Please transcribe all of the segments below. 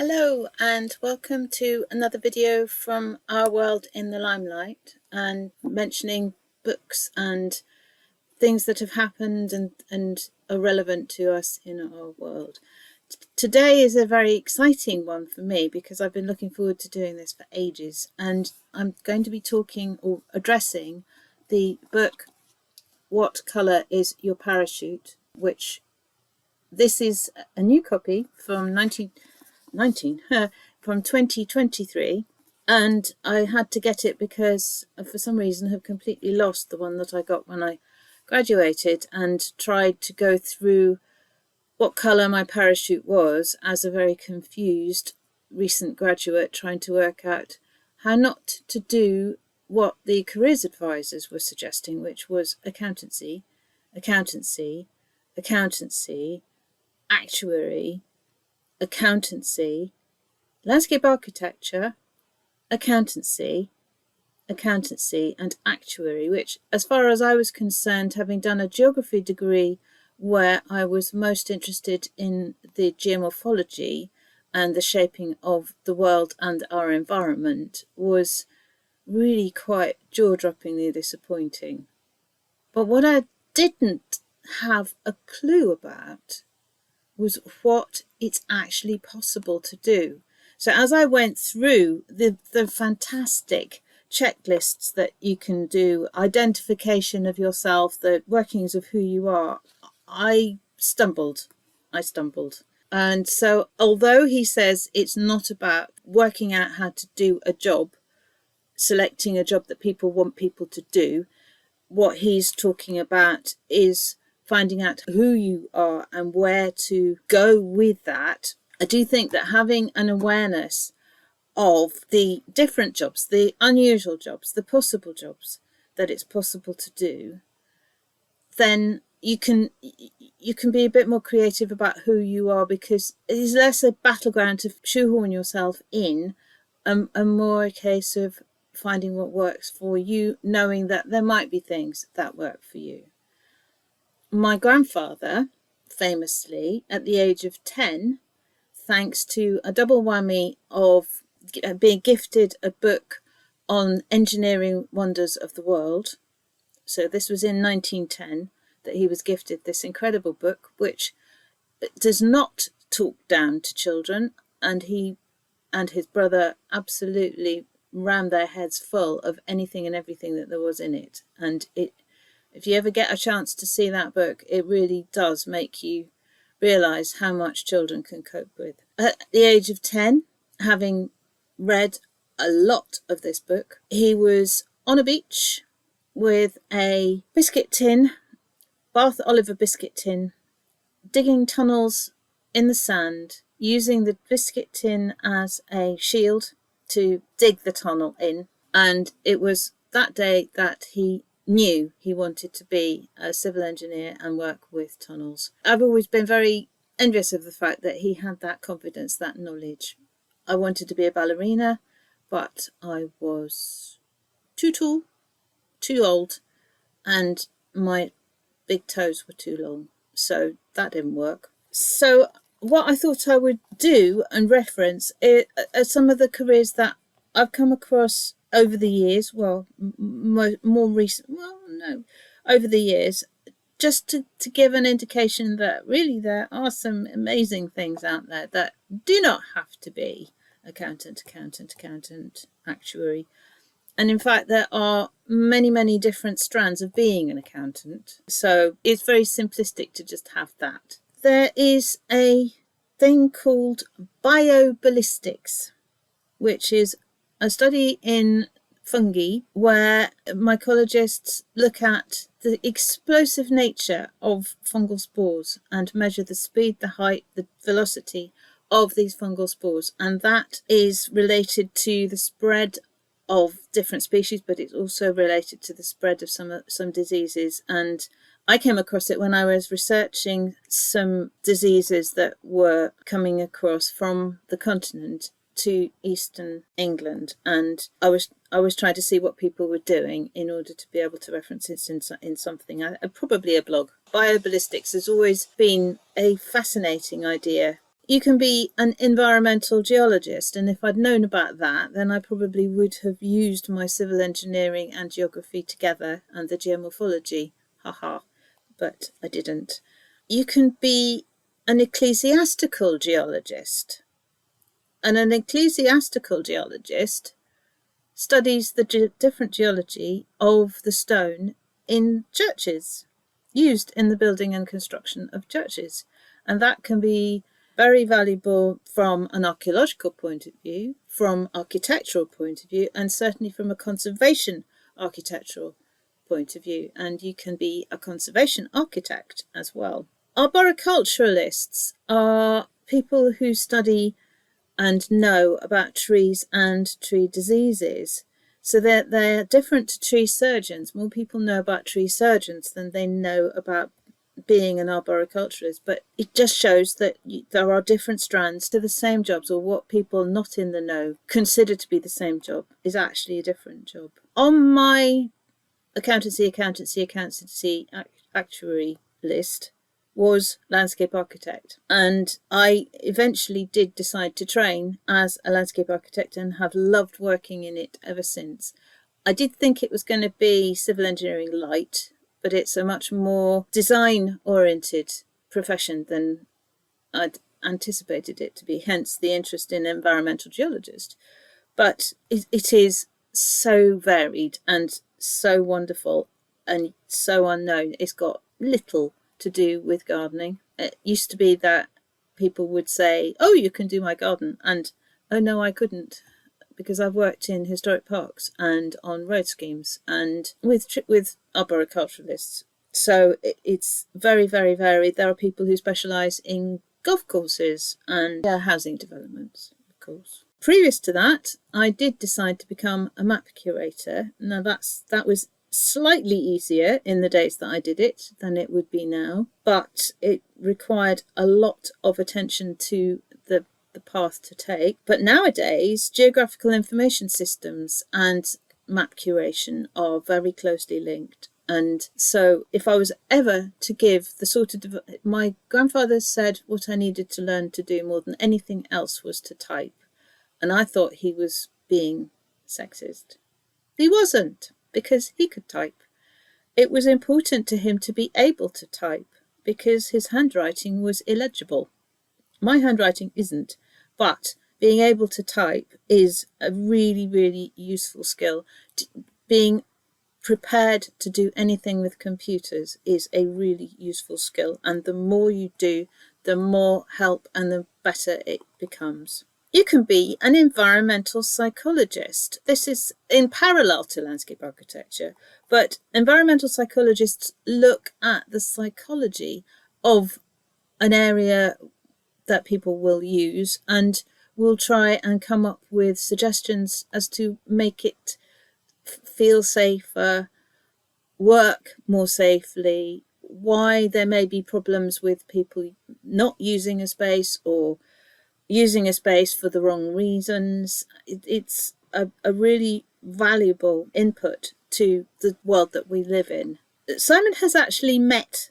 Hello and welcome to another video from Our World in the Limelight, and mentioning books and things that have happened and are relevant to us in our world. Today is a very exciting one for me because I've been looking forward to doing this for ages, and I'm going to be talking or addressing the book What Colour is Your Parachute, which this is a new copy from 2023, and I had to get it because for some reason have completely lost the one that I got when I graduated, and tried to go through what colour my parachute was as a very confused recent graduate trying to work out how not to do what the careers advisors were suggesting, which was accountancy, actuary, accountancy, landscape architecture, accountancy, and actuary, which, as far as I was concerned, having done a geography degree where I was most interested in the geomorphology and the shaping of the world and our environment, was really quite jaw-droppingly disappointing. But what I didn't have a clue about was what it's actually possible to do. So as I went through the fantastic checklists that you can do, identification of yourself, the workings of who you are, I stumbled. And so although he says it's not about working out how to do a job, selecting a job that people want people to do, what he's talking about is finding out who you are and where to go with that. I do think that having an awareness of the different jobs, the unusual jobs, the possible jobs that it's possible to do, then you can be a bit more creative about who you are, because it's less a battleground to shoehorn yourself in, and more a case of finding what works for you, knowing that there might be things that work for you. My grandfather, famously, at the age of 10, thanks to a double whammy of being gifted a book on engineering wonders of the world. So this was in 1910 that he was gifted this incredible book, which does not talk down to children, and he and his brother absolutely rammed their heads full of anything and everything that there was in it. And if you ever get a chance to see that book, it really does make you realise how much children can cope with. At the age of 10, having read a lot of this book, he was on a beach with a biscuit tin, Bath Oliver biscuit tin, digging tunnels in the sand, using the biscuit tin as a shield to dig the tunnel in. And it was that day that he knew he wanted to be a civil engineer and work with tunnels. I've always been very envious of the fact that he had that confidence, that knowledge. I wanted to be a ballerina, but I was too tall, too old, and my big toes were too long, so that didn't work. So what I thought I would do and reference are some of the careers that I've come across over the years, over the years, just to give an indication that really there are some amazing things out there that do not have to be accountant, actuary. And in fact, there are many, many different strands of being an accountant. So it's very simplistic to just have that. There is a thing called bio-ballistics, which is a study in fungi where mycologists look at the explosive nature of fungal spores and measure the speed, the height, the velocity of these fungal spores. And that is related to the spread of different species, but it's also related to the spread of some diseases. And I came across it when I was researching some diseases that were coming across from the continent to eastern England, and I was trying to see what people were doing in order to be able to reference it in something, probably a blog. Bio-ballistics has always been a fascinating idea you can be an environmental geologist, and if I'd known about that, then I probably would have used my civil engineering and geography together and the geomorphology, haha, but I didn't. You can be an ecclesiastical geologist, and an ecclesiastical geologist studies the different geology of the stone in churches, used in the building and construction of churches, and that can be very valuable from an archaeological point of view, from architectural point of view, and certainly from a conservation architectural point of view. And you can be a conservation architect as well. Arboriculturalists are people who study and know about trees and tree diseases. So they're different to tree surgeons. More people know about tree surgeons than they know about being an arboriculturalist, but it just shows that there are different strands to the same jobs, or what people not in the know consider to be the same job is actually a different job. On my accountancy actuary list was landscape architect, and I eventually did decide to train as a landscape architect and have loved working in it ever since. I did think it was going to be civil engineering light, but it's a much more design-oriented profession than I'd anticipated it to be, hence the interest in environmental geologist. But it is so varied and so wonderful and so unknown. It's got little to do with gardening. It used to be that people would say, oh, you can do my garden, and oh no, I couldn't, because I've worked in historic parks and on road schemes and with arboriculturalists. So it's very, very varied. There are people who specialise in golf courses and housing developments, of course. Previous to that, I did decide to become a map curator. Now that was slightly easier in the days that I did it than it would be now, but it required a lot of attention to the path to take. But nowadays, geographical information systems and map curation are very closely linked. And so if I was ever to give the sort of... My grandfather said what I needed to learn to do more than anything else was to type. And I thought he was being sexist. He wasn't, because he could type. It was important to him to be able to type because his handwriting was illegible. My handwriting isn't, but being able to type is a really, really useful skill. Being prepared to do anything with computers is a really useful skill, and the more you do, the more help and the better it becomes. You can be an environmental psychologist. This is in parallel to landscape architecture, but environmental psychologists look at the psychology of an area that people will use and will try and come up with suggestions as to make it feel safer, work more safely, why there may be problems with people not using a space or using a space for the wrong reasons. It's a really valuable input to the world that we live in. Simon has actually met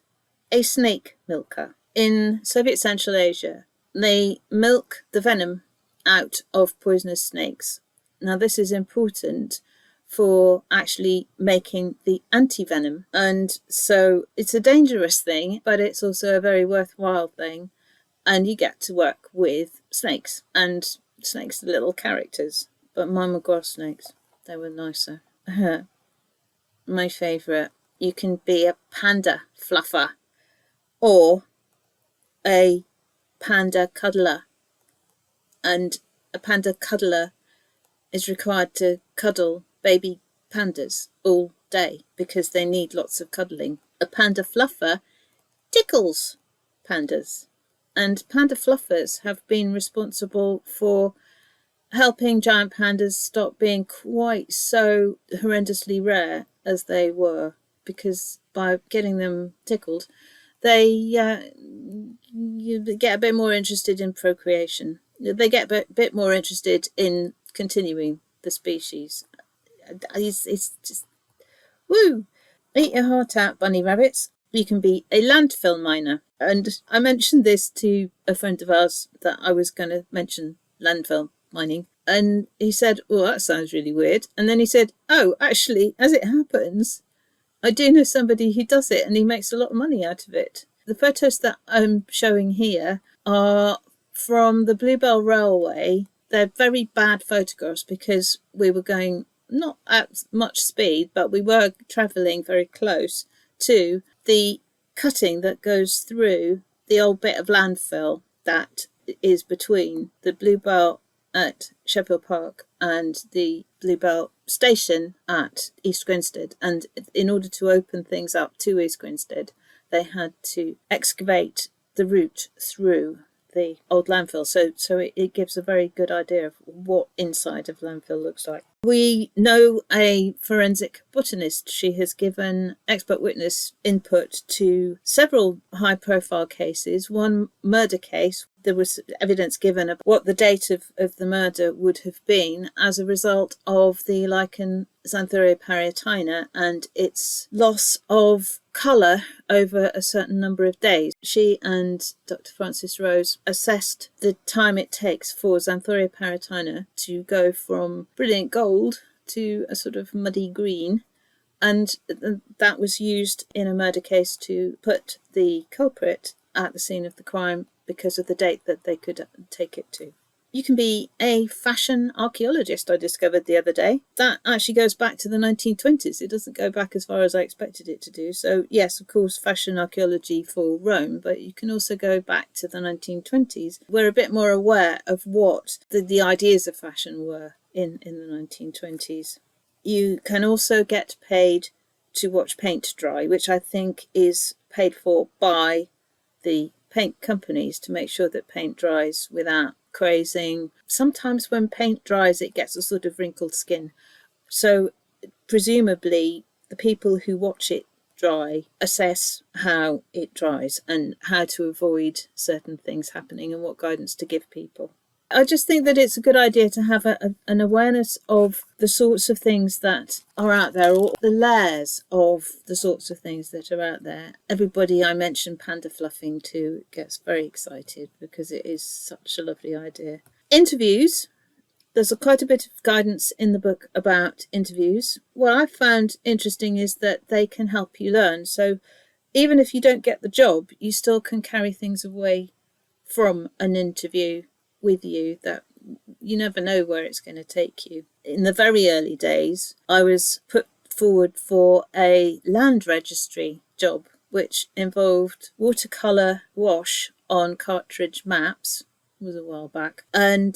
a snake milker in Soviet Central Asia. They milk the venom out of poisonous snakes. Now, this is important for actually making the anti-venom. And so it's a dangerous thing, but it's also a very worthwhile thing. And you get to work with snakes, and snakes are little characters. But mine were grass snakes. They were nicer. My favourite. You can be a panda fluffer or a panda cuddler. And a panda cuddler is required to cuddle baby pandas all day because they need lots of cuddling. A panda fluffer tickles pandas. And panda fluffers have been responsible for helping giant pandas stop being quite so horrendously rare as they were, because by getting them tickled, they you get a bit more interested in procreation. They get a bit more interested in continuing the species. It's just, woo! Eat your heart out, bunny rabbits. You can be a landfill miner. And I mentioned this to a friend of ours, that I was going to mention landfill mining. And he said, "Oh, that sounds really weird." And then he said, "Oh, actually, as it happens, I do know somebody who does it, and he makes a lot of money out of it." The photos that I'm showing here are from the Bluebell Railway. They're very bad photographs because we were going not at much speed, but we were travelling very close to the cutting that goes through the old bit of landfill that is between the Bluebell at Sheffield Park and the Bluebell station at East Grinstead. And in order to open things up to East Grinstead, they had to excavate the route through the old landfill. So it gives a very good idea of what inside of landfill looks like. We know a forensic botanist. She has given expert witness input to several high-profile cases. One murder case, there was evidence given of what the date of the murder would have been as a result of the lichen Xanthorrhoea parietina and its loss of colour over a certain number of days. She and Dr. Francis Rose assessed the time it takes for Xanthorrhoea parietina to go from brilliant gold to a sort of muddy green, and that was used in a murder case to put the culprit at the scene of the crime because of the date that they could take it to. You can be a fashion archaeologist, I discovered the other day. That actually goes back to the 1920s. It doesn't go back as far as I expected it to do. So yes, of course, fashion archaeology for Rome, but you can also go back to the 1920s. We're a bit more aware of what the ideas of fashion were in the 1920s. You can also get paid to watch paint dry, which I think is paid for by the paint companies to make sure that paint dries without crazing. Sometimes when paint dries, it gets a sort of wrinkled skin. So presumably the people who watch it dry assess how it dries and how to avoid certain things happening and what guidance to give people. I just think that it's a good idea to have an awareness of the sorts of things that are out there, or the layers of the sorts of things that are out there. Everybody I mention panda fluffing to gets very excited because it is such a lovely idea. Interviews. There's quite a bit of guidance in the book about interviews. What I found interesting is that they can help you learn. So even if you don't get the job, you still can carry things away from an interview with you that you never know where it's going to take you. In the very early days, I was put forward for a land registry job, which involved watercolour wash on cartridge maps. It was a while back. And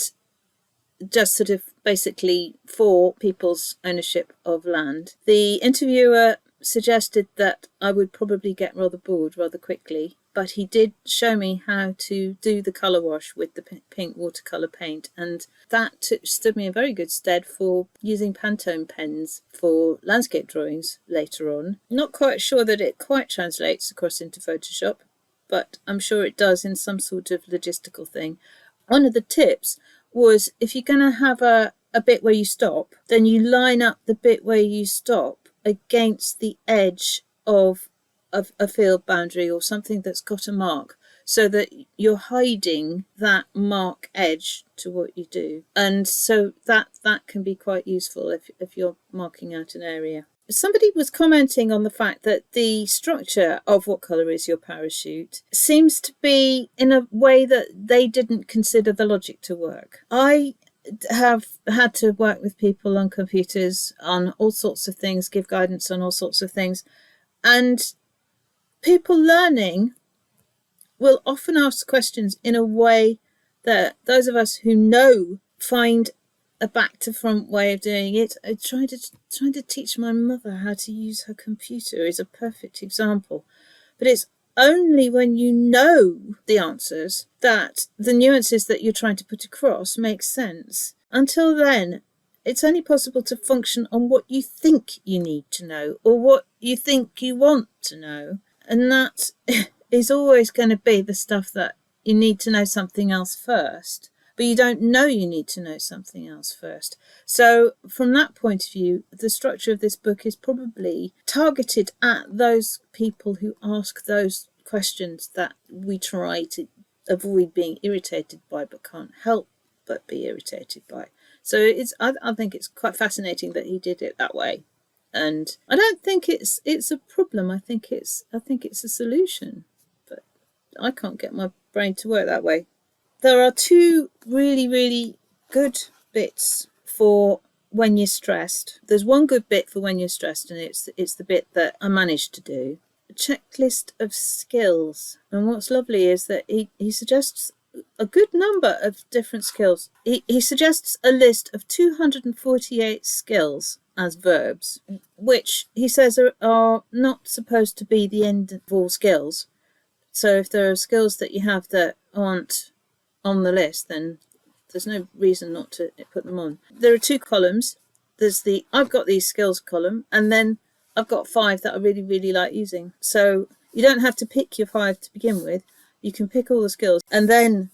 just sort of basically for people's ownership of land. The interviewer suggested that I would probably get rather bored rather quickly, but he did show me how to do the colour wash with the pink watercolour paint, and that stood me in very good stead for using Pantone pens for landscape drawings later on. Not quite sure that it quite translates across into Photoshop, but I'm sure it does in some sort of logistical thing. One of the tips was, if you're going to have a bit where you stop, then you line up the bit where you stop against the edge of a field boundary or something that's got a mark, so that you're hiding that mark edge to what you do. And so that can be quite useful if you're marking out an area. Somebody was commenting on the fact that the structure of what colour is your parachute seems to be in a way that they didn't consider the logic to work. I have had to work with people on computers on all sorts of things, give guidance on all sorts of things, and people learning will often ask questions in a way that those of us who know find a back to front way of doing it. Trying to teach my mother how to use her computer is a perfect example. But it's only when you know the answers that the nuances that you're trying to put across make sense. Until then, it's only possible to function on what you think you need to know or what you think you want to know. And that is always going to be the stuff that you need to know something else first, but you don't know you need to know something else first. So from that point of view, the structure of this book is probably targeted at those people who ask those questions that we try to avoid being irritated by but can't help but be irritated by. So I think it's quite fascinating that he did it that way. And I don't think it's a problem. I think it's a solution. But I can't get my brain to work that way. There are two really, really good bits for when you're stressed. There's one good bit for when you're stressed, and it's the bit that I managed to do. A checklist of skills. And what's lovely is that he suggests a good number of different skills. He suggests a list of 248 skills as verbs, which he says are not supposed to be the end of all skills. So if there are skills that you have that aren't on the list, then there's no reason not to put them on. There are two columns. There's the I've got these skills column, and then I've got 5 that I really, really like using. So you don't have to pick your 5 to begin with. You can pick all the skills, and then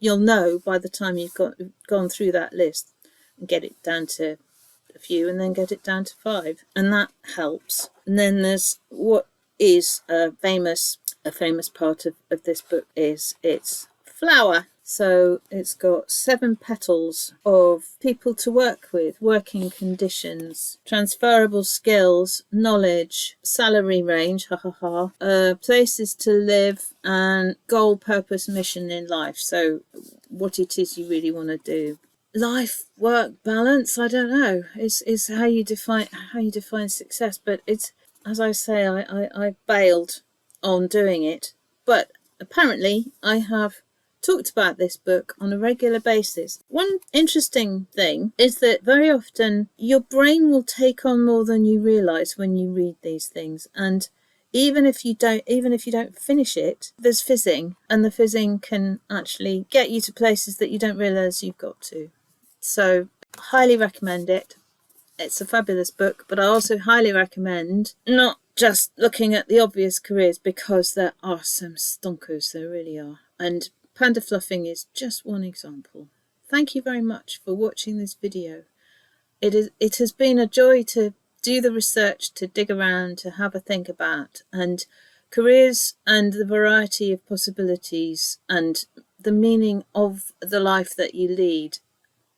you'll know by the time you've gone through that list and get it down to a few, and then get it down to 5, and that helps. And then there's what is a famous part of this book is its flower. So it's got 7 petals of people to work with, working conditions, transferable skills, knowledge, salary range, places to live, and goal, purpose, mission in life. So what it is you really want to do. Life, work, balance, I don't know. It's how you define success. But it's, as I say, I bailed on doing it. But apparently I have talked about this book on a regular basis. One interesting thing is that very often your brain will take on more than you realise when you read these things, and even if you don't finish it, there's fizzing, and the fizzing can actually get you to places that you don't realise you've got to. So highly recommend it. It's a fabulous book, but I also highly recommend not just looking at the obvious careers, because there are some stonkers, there really are. And panda fluffing is just one example. Thank you very much for watching this video. It has been a joy to do the research, to dig around, to have a think about, and careers and the variety of possibilities and the meaning of the life that you lead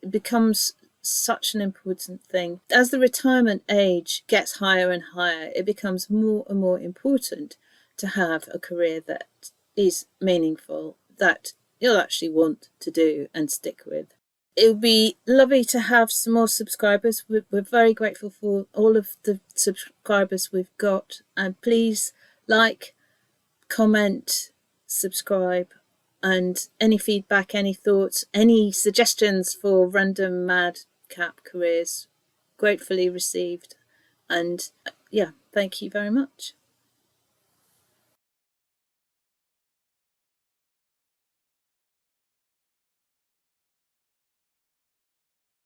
becomes such an important thing. As the retirement age gets higher and higher, it becomes more and more important to have a career that is meaningful, that you'll actually want to do and stick with. It would be lovely to have some more subscribers. We're very grateful for all of the subscribers we've got, and please like, comment, subscribe, and any feedback, any thoughts, any suggestions for random madcap careers, gratefully received. And yeah, thank you very much.